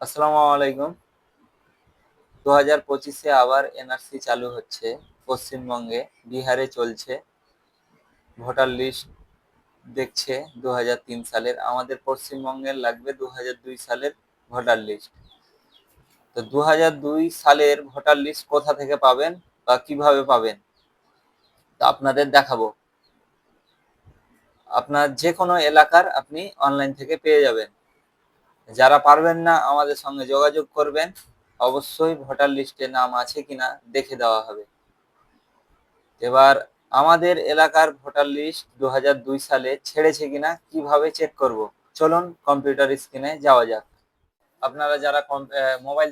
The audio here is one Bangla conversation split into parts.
আসসালামু আলাইকুম। 2025-এ আবার এনআরসি চালু হচ্ছে পশ্চিমবঙ্গে। বিহারে চলছে, ভোটার লিস্ট দেখছে 2003 সালের। আমাদের পশ্চিমবঙ্গের লাগবে 2002 সালের ভোটার লিস্ট। তো 2002 সালের ভোটার লিস্ট কোথা থেকে পাবেন বা কিভাবে পাবেন তা আপনাদের দেখাবো। আপনার যে কোনো এলাকার আপনি অনলাইন থেকে পেয়ে যাবেন। যারা পারবেন না আমাদের সঙ্গে যোগাযোগ করবেন, অবশ্যই ভোটার লিস্টে নাম আছে কিনা দেখে দেওয়া হবে। এবার আমাদের এলাকার ভোটার লিস্ট 2002 সালে ছেড়েছে কিনা কিভাবে চেক করব, চলুন কম্পিউটার স্ক্রিনে যাওয়া যাক। আপনারা যারা মোবাইল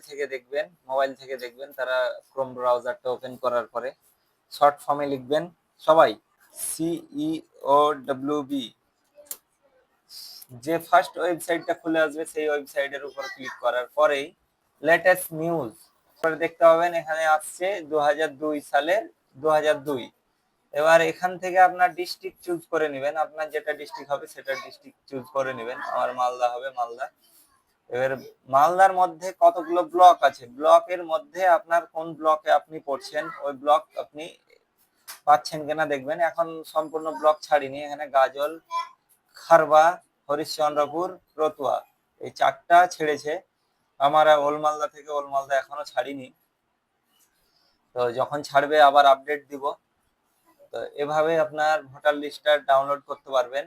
থেকে দেখবেন তারা ক্রোম ব্রাউজারটা ওপেন করার পরে শর্ট ফর্মে লিখবেন সবাই CEOWB। যে ফার্স্ট ওয়েবসাইটটা খুলে আসবে সেই ওয়েবসাইটের উপর ক্লিক করার পরেই লেটেস্ট নিউজ পরে দেখতে পাবেন এখানে আসছে 2002 সালের 2002। এবার এখান থেকে আপনার ডিস্ট্রিক্ট চুজ করে নেবেন, আপনার যেটা ডিস্ট্রিক্ট হবে সেটা ডিস্ট্রিক্ট চুজ করে নেবেন। আমার মালদা হবে, মালদা। এবার মালদার মধ্যে কতগুলো ব্লক আছে, ব্লকের মধ্যে আপনার কোন ব্লকে আপনি পড়ছেন ওই ব্লক আপনি পাচ্ছেন কিনা দেখবেন। এখন সম্পূর্ণ ব্লক ছাড়িনি, এখানে গাজল, খারবা, হরিশ্চন্দ্রপুর, রতুয়া এই চারটা ছেড়েছে। আমার ওল মালদা থেকে ওল মালদা এখনো ছাড়িনি, তো যখন ছাড়বে আবার আপডেট দিব। তো এভাবে আপনার ভোটার লিস্টটা ডাউনলোড করতে পারবেন।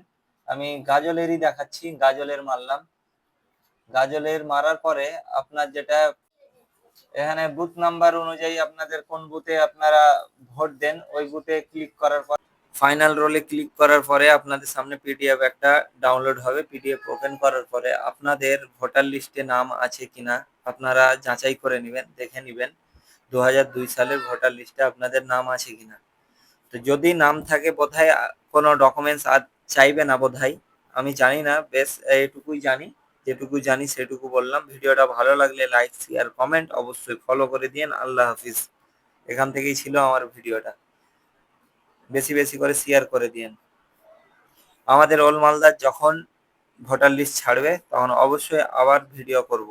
আমি গাজলেরই দেখাচ্ছি, গাজলের মারলাম। গাজলের মারার পরে আপনার যেটা এখানে বুথ নাম্বার অনুযায়ী আপনাদের কোন বুথে আপনারা ভোট দেন ওই বুথে ক্লিক করার পর ফাইনাল রোলে ক্লিক করার পরে আপনাদের সামনে পিডিএফ একটা ডাউনলোড হবে। পিডিএফ ওপেন করার পরে আপনাদের ভোটার লিস্টে নাম আছে কিনা আপনারা যাচাই করে নেবেন, দেখে নেবেন 2002 সালের ভোটার লিস্টে আপনাদের নাম আছে কিনা। তো যদি নাম থাকে বোধহয় কোনো ডকুমেন্টস আর চাইবে না বোধহয়, আমি জানি না, বেশ এটুকুই জানি। যেটুকু জানি সেটুকু বললাম। ভিডিওটা ভালো লাগলে লাইক শেয়ার কমেন্ট অবশ্যই ফলো করে দিন। আল্লাহ হাফিজ। এখান থেকেই ছিল আমার ভিডিওটা, বেশি বেশি করে শেয়ার করে দিন। আমাদের ওল মালদার যখন ভোটার লিস্ট ছাড়বে তখন অবশ্যই আবার ভিডিও করব।